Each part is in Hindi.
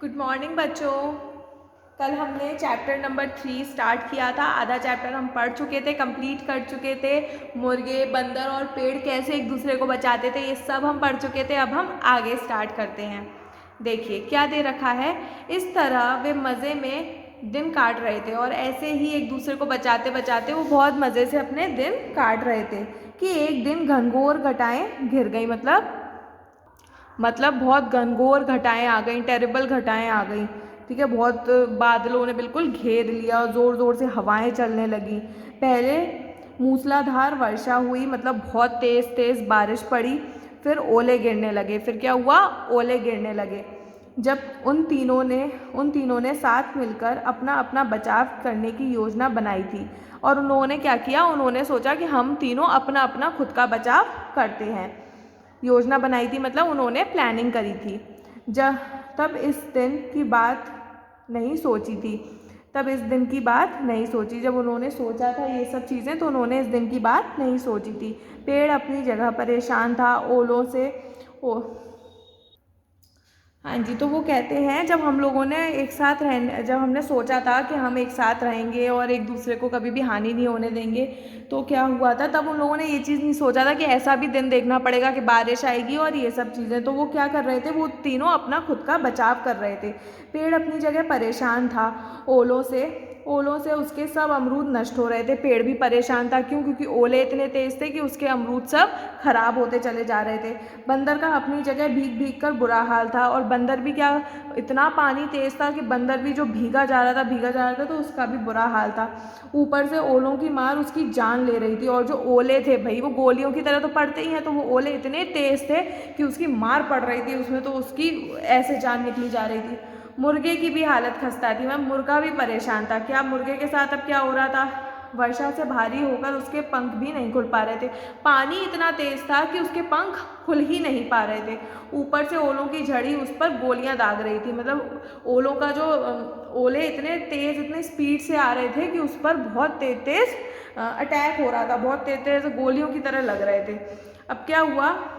गुड मॉर्निंग बच्चों। कल हमने चैप्टर नंबर 3 स्टार्ट किया था। आधा चैप्टर हम पढ़ चुके थे, कंप्लीट कर चुके थे। मुर्गे, बंदर और पेड़ कैसे एक दूसरे को बचाते थे, ये सब हम पढ़ चुके थे। अब हम आगे स्टार्ट करते हैं। देखिए क्या दे रखा है। इस तरह वे मज़े में दिन काट रहे थे और ऐसे ही एक दूसरे को बचाते बचाते वो बहुत मज़े से अपने दिन काट रहे थे कि एक दिन घनघोर घटाएं घिर गई। मतलब बहुत घनघोर घटाएं आ गई, टेरेबल घटाएं आ गई। ठीक है, बहुत बादलों ने बिल्कुल घेर लिया और ज़ोर ज़ोर से हवाएं चलने लगी। पहले मूसलाधार वर्षा हुई, मतलब बहुत तेज़ तेज़ बारिश पड़ी। फिर ओले गिरने लगे। फिर क्या हुआ? ओले गिरने लगे। जब उन तीनों ने साथ मिलकर अपना अपना बचाव करने की योजना बनाई थी। और उन्होंने क्या किया? उन्होंने सोचा कि हम तीनों अपना अपना खुद का बचाव करते हैं। योजना बनाई थी मतलब उन्होंने प्लानिंग करी थी। जब तब इस दिन की बात नहीं सोची थी तब इस दिन की बात नहीं सोची। जब उन्होंने सोचा था ये सब चीज़ें तो उन्होंने इस दिन की बात नहीं सोची थी। पेड़ अपनी जगह परेशान था ओलों से। हाँ जी, तो वो कहते हैं जब हम लोगों ने एक साथ रहने जब हमने सोचा था कि हम एक साथ रहेंगे और एक दूसरे को कभी भी हानि नहीं होने देंगे, तो क्या हुआ था, तब उन लोगों ने ये चीज़ नहीं सोचा था कि ऐसा भी दिन देखना पड़ेगा कि बारिश आएगी और ये सब चीज़ें। तो वो क्या कर रहे थे? वो तीनों अपना खुद का बचाव कर रहे थे। पेड़ अपनी जगह परेशान था ओलों से उसके सब अमरूद नष्ट हो रहे थे। पेड़ भी परेशान था। क्यों? क्योंकि ओले इतने तेज थे कि उसके अमरूद सब खराब होते चले जा रहे थे। बंदर का अपनी जगह भीग भीग कर बुरा हाल था। और बंदर भी क्या, इतना पानी तेज था कि बंदर भी जो भीगा जा रहा था तो उसका भी बुरा हाल था। ऊपर से ओलों की मार उसकी जान ले रही थी। और जो ओले थे भाई, वो गोलियों की तरह तो पड़ते ही हैं, तो वो ओले इतने तेज थे कि उसकी मार पड़ रही थी उसमें, तो उसकी ऐसे जान निकली जा रही थी। मुर्गे की भी हालत खस्ता थी। मुर्गा भी परेशान था। क्या मुर्गे के साथ अब क्या हो रहा था? वर्षा से भारी होकर उसके पंख भी नहीं खुल पा रहे थे। पानी इतना तेज था कि उसके पंख खुल ही नहीं पा रहे थे। ऊपर से ओलों की झड़ी उस पर गोलियां दाग रही थी। मतलब ओलों का जो ओले इतने स्पीड से आ रहे थे कि उस पर बहुत तेज तेज अटैक हो रहा था। बहुत तेज तेज गोलियों की तरह लग रहे थे। अब क्या हुआ?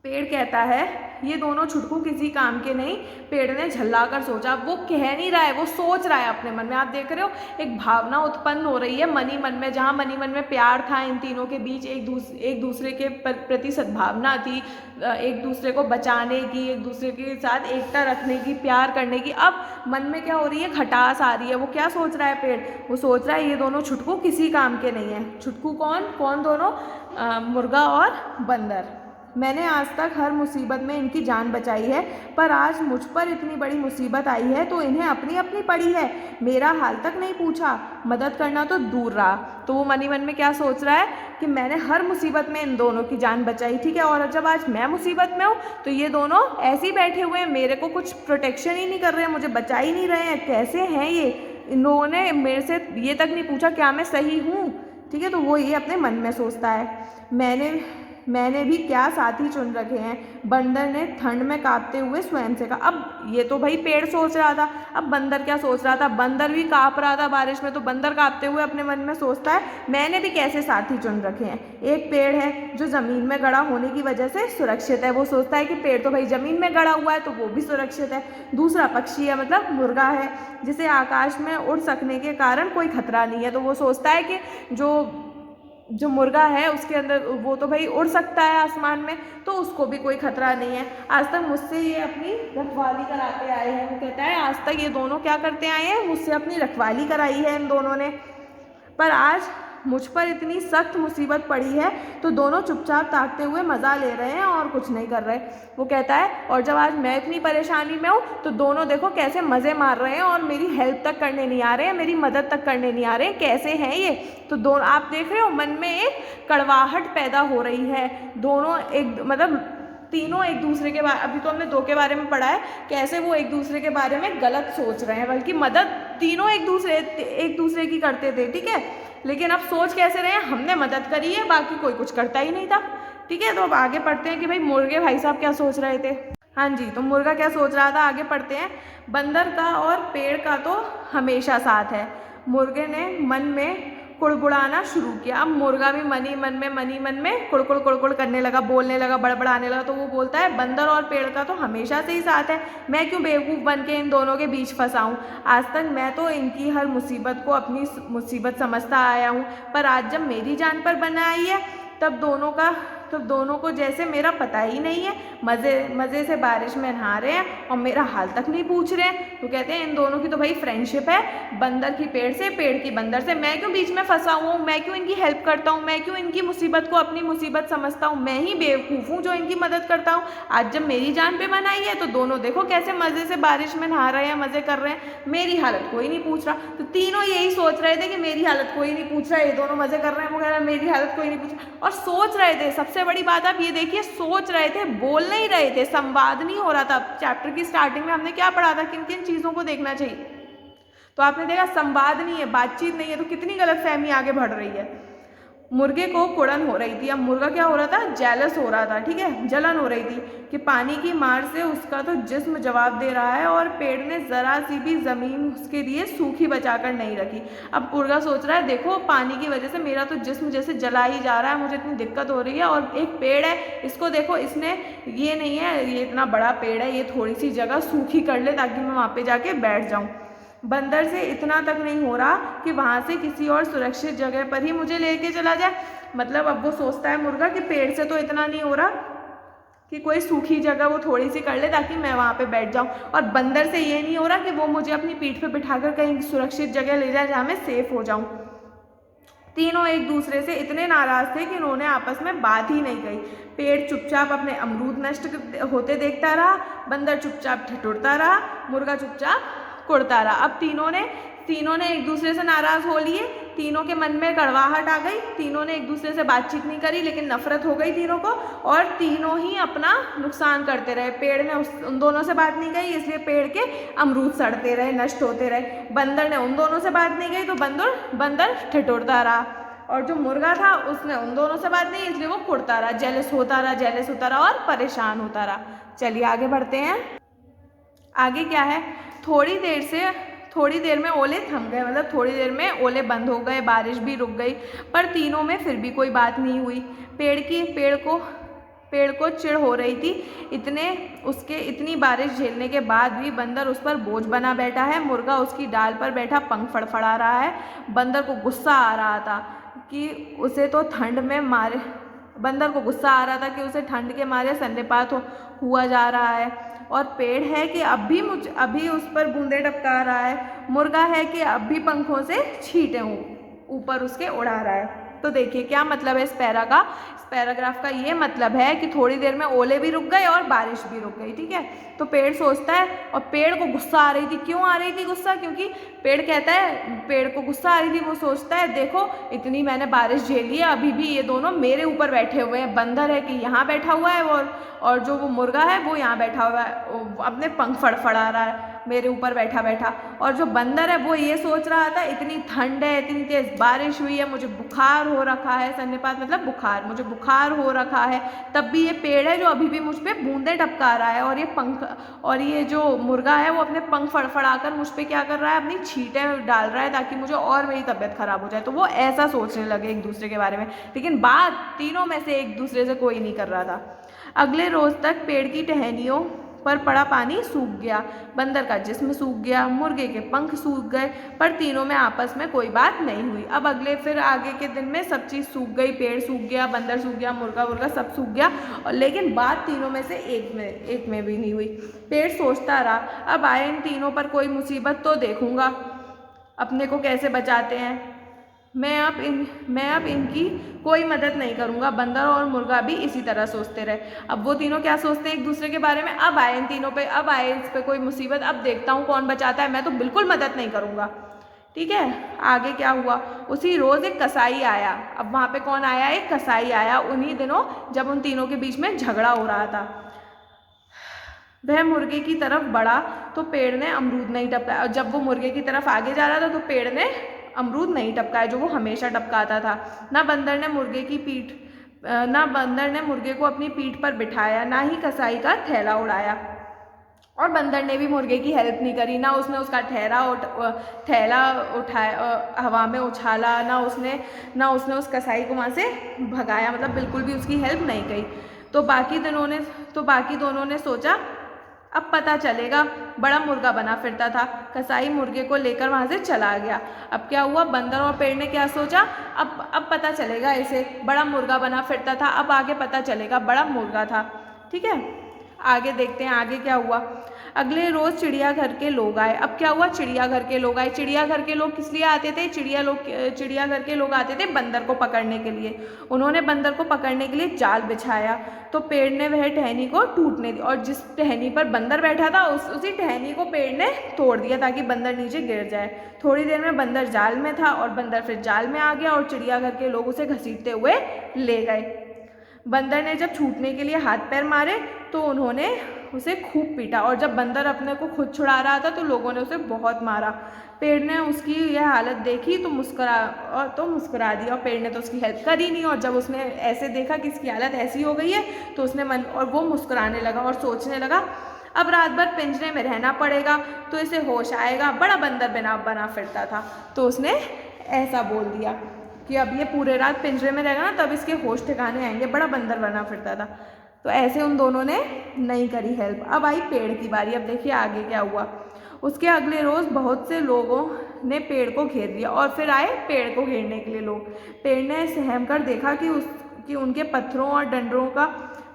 पेड़ कहता है ये दोनों छुटकू किसी काम के नहीं। पेड़ ने झल्लाकर सोचा। वो कह नहीं रहा है, वो सोच रहा है अपने मन में। आप देख रहे हो एक भावना उत्पन्न हो रही है मनी मन में। जहाँ मनी मन में प्यार था, इन तीनों के बीच एक दूसरे के प्रति सद्भावना थी, एक दूसरे को बचाने की, एक दूसरे के साथ एकता रखने की, प्यार करने की। अब मन में क्या हो रही है? खटास आ रही है। वो क्या सोच रहा है पेड़? वो सोच रहा है ये दोनों छुटकू किसी काम के नहीं है। छुटकू कौन कौन? दोनों मुर्गा और बंदर। मैंने आज तक हर मुसीबत में इनकी जान बचाई है, पर आज मुझ पर इतनी बड़ी मुसीबत आई है तो इन्हें अपनी अपनी पड़ी है। मेरा हाल तक नहीं पूछा, मदद करना तो दूर रहा। तो वो मनी मन में क्या सोच रहा है कि मैंने हर मुसीबत में इन दोनों की जान बचाई, ठीक है, और जब आज मैं मुसीबत में हूँ तो ये दोनों ऐसे ही बैठे हुए हैं, मेरे को कुछ प्रोटेक्शन ही नहीं कर रहे हैं, मुझे बचा ही नहीं रहे हैं। कैसे हैं ये? इन लोगों ने मेरे से ये तक नहीं पूछा क्या मैं सही हूँ। ठीक है, तो वो ये अपने मन में सोचता है। मैंने भी क्या साथी चुन रखे हैं। बंदर ने ठंड में कांपते हुए स्वयं से कहा। अब ये तो भाई पेड़ सोच रहा था, अब बंदर क्या सोच रहा था? बंदर भी कांप रहा था बारिश में, तो बंदर कांपते हुए अपने मन में सोचता है मैंने भी कैसे साथी चुन रखे हैं। एक पेड़ है जो जमीन में गड़ा होने की वजह से सुरक्षित है। वो सोचता है कि पेड़ तो भाई जमीन में गड़ा हुआ है तो वो भी सुरक्षित है। दूसरा पक्षी है, मतलब मुर्गा है, जिसे आकाश में उड़ सकने के कारण कोई खतरा नहीं है। तो वो सोचता है कि जो मुर्गा है उसके अंदर वो तो भाई उड़ सकता है आसमान में, तो उसको भी कोई खतरा नहीं है। आज तक मुझसे ये अपनी रखवाली कराते आए हैं। वो कहता है आज तक ये दोनों क्या करते आए हैं? मुझसे अपनी रखवाली कराई है इन दोनों ने, पर आज मुझ पर इतनी सख्त मुसीबत पड़ी है तो दोनों चुपचाप ताकते हुए मज़ा ले रहे हैं और कुछ नहीं कर रहे। वो कहता है और जब आज मैं इतनी परेशानी में हूँ तो दोनों देखो कैसे मज़े मार रहे हैं और मेरी हेल्प तक करने नहीं आ रहे हैं, मेरी मदद तक करने नहीं आ रहे हैं। कैसे हैं ये? तो दोनों आप देख रहे हो मन में एक कड़वाहट पैदा हो रही है। दोनों एक मतलब तीनों एक दूसरे के बारे, अभी तो हमने दो के बारे में पढ़ा है कैसे वो एक दूसरे के बारे में गलत सोच रहे हैं, बल्कि मदद तीनों एक दूसरे की करते थे, ठीक है, लेकिन अब सोच कैसे रहे हैं? हमने मदद करी है, बाकी कोई कुछ करता ही नहीं था। ठीक है, तो अब आगे पढ़ते हैं कि भाई मुर्गे भाई साहब क्या सोच रहे थे। हाँ जी, तो मुर्गा क्या सोच रहा था, आगे पढ़ते हैं। बंदर का और पेड़ का तो हमेशा साथ है। मुर्गे ने मन में कुड़बुड़ाना शुरू किया। अब मुर्गा भी मनी मन में कुड़कुड़ करने लगा, बोलने लगा, बड़बड़ाने लगा। तो वो बोलता है बंदर और पेड़ का तो हमेशा से ही साथ है, मैं क्यों बेवकूफ़ बन के इन दोनों के बीच फंसाऊँ। आज तक मैं तो इनकी हर मुसीबत को अपनी मुसीबत समझता आया हूँ, पर आज जब मेरी जान पर बना आई है तब दोनों को जैसे मेरा पता ही नहीं है। मज़े से बारिश में नहा रहे हैं और मेरा हाल तक नहीं पूछ रहे हैं। तो कहते हैं इन दोनों की तो भाई फ्रेंडशिप है, बंदर की पेड़ से, पेड़ की बंदर से। मैं क्यों बीच में फंसा हुआ हूँ, मैं क्यों इनकी हेल्प करता हूँ, मैं क्यों इनकी मुसीबत को अपनी मुसीबत समझता हूँ। मैं ही बेवकूफ़ हूँ जो इनकी मदद करता हूँ। आज जब मेरी जान पे बन आई है तो दोनों देखो कैसे मज़े से बारिश में नहा रहे हैं, मज़े कर रहे हैं, मेरी हालत कोई नहीं पूछ रहा। तो तीनों यही सोच रहे थे कि मेरी हालत कोई नहीं पूछ रहा, ये दोनों मज़े कर रहे हैं वगैरह, मेरी हालत कोई नहीं पूछ रहा। और सोच रहे थे, सबसे बड़ी बात आप ये देखिए, सोच रहे थे, बोल नहीं रहे थे, संवाद नहीं हो रहा था। चैप्टर की स्टार्टिंग में हमने क्या पढ़ा था, किन किन चीज़ों को देखना चाहिए, तो आपने देखा संवाद नहीं है, बातचीत नहीं है, तो कितनी गलतफहमी आगे बढ़ रही है। मुर्गे को कुड़न हो रही थी। अब मुर्गा क्या हो रहा था, जेलस हो रहा था, ठीक है, जलन हो रही थी कि पानी की मार से उसका तो जिस्म जवाब दे रहा है और पेड़ ने ज़रा सी भी ज़मीन उसके लिए सूखी बचाकर नहीं रखी। अब मुर्गा सोच रहा है देखो पानी की वजह से मेरा तो जिस्म जैसे जला ही जा रहा है, मुझे इतनी दिक्कत हो रही है, और एक पेड़ है, इसको देखो, इसने ये नहीं है, ये इतना बड़ा पेड़ है, ये थोड़ी सी जगह सूखी कर ले ताकि मैं वहाँ पर जाके बैठ जाऊँ। बंदर से इतना तक नहीं हो रहा कि वहाँ से किसी और सुरक्षित जगह पर ही मुझे लेके चला जाए। मतलब अब वो सोचता है मुर्गा कि पेड़ से तो इतना नहीं हो रहा कि कोई सूखी जगह वो थोड़ी सी कर ले ताकि मैं वहाँ पे बैठ जाऊँ, और बंदर से ये नहीं हो रहा कि वो मुझे अपनी पीठ पे बिठाकर कहीं सुरक्षित जगह ले जाए जहाँ मैं सेफ हो जाऊँ। तीनों एक दूसरे से इतने नाराज थे कि उन्होंने आपस में बात ही नहीं कही। पेड़ चुपचाप अपने अमरूद नष्ट होते देखता रहा, बंदर चुपचाप ठिठुरता रहा, मुर्गा चुपचाप कुड़ता रहा। अब तीनों ने एक दूसरे से नाराज हो लिए, तीनों के मन में कड़वाहट आ गई, तीनों ने एक दूसरे से बातचीत नहीं करी, लेकिन नफरत हो गई तीनों को, और तीनों ही अपना नुकसान करते रहे। पेड़ ने उन दोनों से बात नहीं कही, इसलिए पेड़ के अमरूद सड़ते रहे, नष्ट होते रहे। बंदर ने उन दोनों से बात नहीं कही तो बंदर ठिठुरता रहा, और जो मुर्गा था उसने उन दोनों से बात नहीं, इसलिए वो कुड़ता रहा, जेलस होता रहा और परेशान होता रहा। चलिए आगे बढ़ते हैं। आगे क्या है, थोड़ी देर में ओले थम गए, मतलब थोड़ी देर में ओले बंद हो गए, बारिश भी रुक गई, पर तीनों में फिर भी कोई बात नहीं हुई। पेड़ को चिढ़ हो रही थी, इतनी बारिश झेलने के बाद भी बंदर उस पर बोझ बना बैठा है। मुर्गा उसकी डाल पर बैठा पंख फड़फड़ा रहा है। बंदर को गुस्सा आ रहा था कि उसे ठंड के मारे सन्निपात हुआ जा रहा है, और पेड़ है कि अभी उस पर बूंदे टपका रहा है। मुर्गा है कि अब भी पंखों से छींटे ऊपर उसके उड़ा रहा है। तो देखिए क्या मतलब है इस पैराग्राफ का ये मतलब है कि थोड़ी देर में ओले भी रुक गए और बारिश भी रुक गई, ठीक है। तो पेड़ सोचता है, और पेड़ को गुस्सा आ रही थी। क्यों आ रही थी गुस्सा, क्योंकि पेड़ को गुस्सा आ रही थी। वो सोचता है देखो इतनी मैंने बारिश झेली है, अभी भी ये दोनों मेरे ऊपर बैठे हुए हैं। बंदर है कि यहाँ बैठा हुआ है, और जो वो मुर्गा है वो यहाँ बैठा हुआ है, अपने पंख फड़फड़ा रहा है मेरे ऊपर बैठा। और जो बंदर है वो ये सोच रहा था इतनी ठंड है, इतनी तेज बारिश हुई है, मुझे बुखार हो रखा है, सन्निपात मतलब बुखार, मुझे बुखार हो रखा है। तब भी ये पेड़ है जो अभी भी मुझ पे बूंदे टपका रहा है, और ये जो मुर्गा है वो अपने पंख फड़फड़ाकर मुझ पे क्या कर रहा है, अपनी छींटें डाल रहा है ताकि मुझे और मेरी तबीयत खराब हो जाए। तो वो ऐसा सोचने लगे एक दूसरे के बारे में, लेकिन बात तीनों में से एक दूसरे से कोई नहीं कर रहा था। अगले रोज तक पेड़ की टहनियों पर पड़ा पानी सूख गया, बंदर का जिस्म सूख गया, मुर्गे के पंख सूख गए, पर तीनों में आपस में कोई बात नहीं हुई। अब फिर आगे के दिन में सब चीज़ सूख गई, पेड़ सूख गया, बंदर सूख गया, मुर्गा सब सूख गया, और लेकिन बात तीनों में से एक में भी नहीं हुई। पेड़ सोचता रहा, अब आए इन तीनों पर कोई मुसीबत तो देखूंगा, अपने को कैसे बचाते हैं। मैं अब इनकी कोई मदद नहीं करूंगा। बंदर और मुर्गा भी इसी तरह सोचते रहे। अब वो तीनों क्या सोचते हैं एक दूसरे के बारे में, अब आए इस पे कोई मुसीबत, अब देखता हूँ कौन बचाता है, मैं तो बिल्कुल मदद नहीं करूंगा, ठीक है। आगे क्या हुआ, उसी रोज एक कसाई आया। अब वहाँ पे कौन आया, एक कसाई आया उन्हीं दिनों जब उन तीनों के बीच में झगड़ा हो रहा था। वह मुर्गे की तरफ बढ़ा तो पेड़ ने अमरूद नहीं टपकाया, और जब वो मुर्गे की तरफ आगे जा रहा था तो पेड़ ने अमरूद नहीं टपकाया जो वो हमेशा टपकाता था। ना बंदर ने मुर्गे को अपनी पीठ पर बिठाया, ना ही कसाई का थैला उड़ाया, और बंदर ने भी मुर्गे की हेल्प नहीं करी, ना उसने उसका थैला उठाया हवा में उछाला, ना उसने उस कसाई को वहाँ से भगाया, मतलब बिल्कुल भी उसकी हेल्प नहीं की। तो बाकी दोनों ने सोचा अब पता चलेगा। बड़ा मुर्गा बना फिरता था, कसाई मुर्गे को लेकर वहाँ से चला गया। अब क्या हुआ, बंदर और पेड़ ने क्या सोचा, अब पता चलेगा इसे, बड़ा मुर्गा बना फिरता था, अब आगे पता चलेगा बड़ा मुर्गा था। ठीक है, आगे देखते हैं आगे क्या हुआ। अगले रोज चिड़ियाघर के लोग आए। अब क्या हुआ, चिड़ियाघर के लोग आए। चिड़ियाघर के लोग किस लिए आते थे, चिड़ियाघर के लोग आते थे बंदर को पकड़ने के लिए। उन्होंने बंदर को पकड़ने के लिए जाल बिछाया, तो पेड़ ने वह टहनी को टूटने दी, और जिस टहनी पर बंदर बैठा था उसी टहनी को पेड़ ने तोड़ दिया ताकि बंदर नीचे गिर जाए। थोड़ी देर में बंदर जाल में था और बंदर फिर जाल में आ गया, और चिड़ियाघर के लोग उसे घसीटते हुए ले गए। बंदर ने जब छूटने के लिए हाथ पैर मारे तो उन्होंने उसे खूब पीटा, और जब बंदर अपने को खुद छुड़ा रहा था तो लोगों ने उसे बहुत मारा। पेड़ ने उसकी यह हालत देखी तो मुस्कुरा दिया, और पेड़ ने तो उसकी हेल्प करी नहीं। और जब उसने ऐसे देखा कि इसकी हालत ऐसी हो गई है तो उसने वो मुस्कुराने लगा और सोचने लगा अब रात भर पिंजरे में रहना पड़ेगा तो इसे होश आएगा, बड़ा बंदर बना फिरता था। तो उसने ऐसा बोल दिया कि अब ये पूरे रात पिंजरे में रहेगा ना तब इसके होश ठिकाने आएंगे, बड़ा बंदर बना फिरता था। तो ऐसे उन दोनों ने नहीं करी हेल्प। अब आई पेड़ की बारी। अब देखिए आगे क्या हुआ। उसके अगले रोज बहुत से लोगों ने पेड़ को घेर लिया, और फिर आए पेड़ को घेरने के लिए लोग। पेड़ ने सहम कर देखा कि उनके पत्थरों और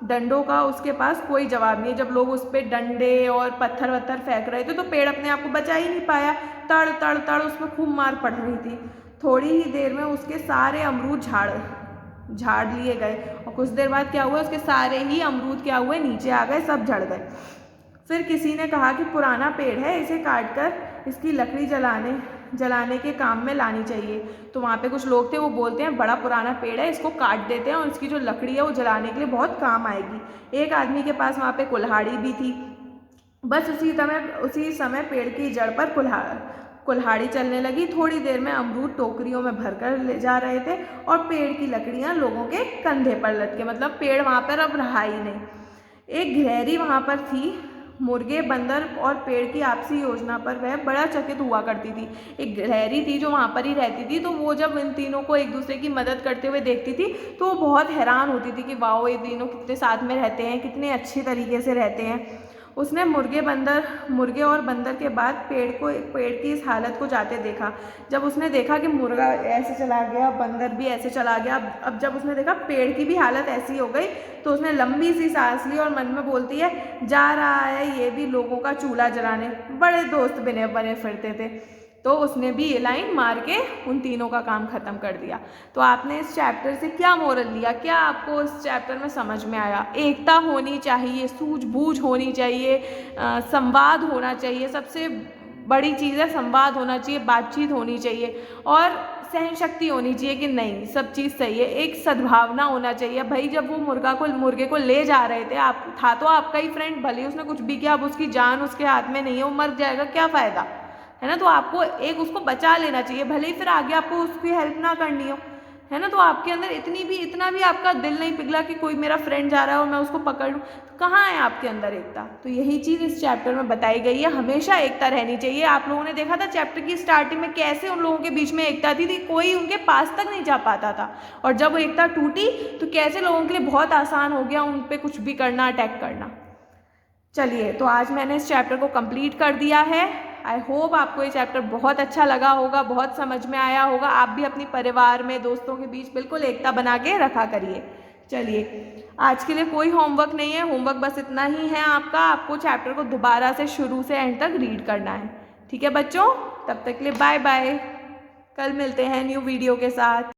डंडों का उसके पास कोई जवाब नहीं है। जब लोग उस पर डंडे और पत्थर वत्थर फेंक रहे थे तो पेड़ अपने आप को बचा ही नहीं पाया, तड़ तड़ तड़ उसमें खूब मार पड़ रही थी। थोड़ी ही देर में उसके सारे अमरूद झाड़ लिए गए, और कुछ देर बाद क्या हुआ, उसके सारे ही अमरूद क्या हुए, नीचे आ गए, सब झड़ गए। फिर किसी ने कहा कि पुराना पेड़ है, इसे काटकर इसकी लकड़ी जलाने के काम में लानी चाहिए। तो वहाँ पे कुछ लोग थे, वो बोलते हैं बड़ा पुराना पेड़ है, इसको काट देते हैं और इसकी जो लकड़ी है वो जलाने के लिए बहुत काम आएगी। एक आदमी के पास वहाँ पे कुल्हाड़ी भी थी। बस उसी समय पेड़ की जड़ पर कुल्हाड़ी चलने लगी। थोड़ी देर में अमरूद टोकरियों में भरकर ले जा रहे थे, और पेड़ की लकड़ियां लोगों के कंधे पर लटके, मतलब पेड़ वहाँ पर अब रहा ही नहीं। एक गिलहरी वहाँ पर थी। मुर्गे, बंदर और पेड़ की आपसी योजना पर वह बड़ा चकित हुआ करती थी। एक गिलहरी थी जो वहाँ पर ही रहती थी, तो वो जब इन तीनों को एक दूसरे की मदद करते हुए देखती थी तो वो बहुत हैरान होती थी कि वाओ, ये तीनों कितने साथ में रहते हैं, कितने अच्छे तरीके से रहते हैं। उसने मुर्गे और बंदर के बाद पेड़ की इस हालत को जाते देखा। जब उसने देखा कि मुर्गा ऐसे चला गया, बंदर भी ऐसे चला गया, अब जब उसने देखा पेड़ की भी हालत ऐसी हो गई तो उसने लंबी सी सांस ली और मन में बोलती है, जा रहा है ये भी लोगों का चूल्हा जलाने, बड़े दोस्त बने फिरते थे। तो उसने भी ये लाइन मार के उन तीनों का काम खत्म कर दिया। तो आपने इस चैप्टर से क्या मोरल लिया, क्या आपको इस चैप्टर में समझ में आया? एकता होनी चाहिए, सूझबूझ होनी चाहिए, संवाद होना चाहिए, सबसे बड़ी चीज़ है संवाद होना चाहिए, बातचीत होनी चाहिए, और सहन शक्ति होनी चाहिए कि नहीं सब चीज़ सही है, एक सद्भावना होना चाहिए। भाई जब वो मुर्गे को ले जा रहे थे, आप था तो आपका ही फ्रेंड, भले उसने कुछ भी किया, अब उसकी जान उसके हाथ में नहीं है, वो मर जाएगा, क्या फ़ायदा है ना। तो आपको उसको बचा लेना चाहिए, भले ही फिर आगे आपको उसकी हेल्प ना करनी हो, है ना। तो आपके अंदर इतना भी आपका दिल नहीं पिघला कि कोई मेरा फ्रेंड जा रहा है और मैं उसको पकड़ लूँ, तो कहाँ है आपके अंदर एकता? तो यही चीज़ इस चैप्टर में बताई गई है, हमेशा एकता रहनी चाहिए। आप लोगों ने देखा था चैप्टर की स्टार्टिंग में कैसे उन लोगों के बीच में एकता थी, कोई उनके पास तक नहीं जा पाता था, और जब वो एकता टूटी तो कैसे लोगों के लिए बहुत आसान हो गया उन पर कुछ भी करना, अटैक करना। चलिए, तो आज मैंने इस चैप्टर को कंप्लीट कर दिया है। आई होप आपको ये चैप्टर बहुत अच्छा लगा होगा, बहुत समझ में आया होगा। आप भी अपनी परिवार में, दोस्तों के बीच बिल्कुल एकता बना के रखा करिए। चलिए, आज के लिए कोई होमवर्क नहीं है, होमवर्क बस इतना ही है आपको चैप्टर को दोबारा से शुरू से एंड तक रीड करना है। ठीक है बच्चों, तब तक के लिए बाय बाय, कल मिलते हैं न्यू वीडियो के साथ।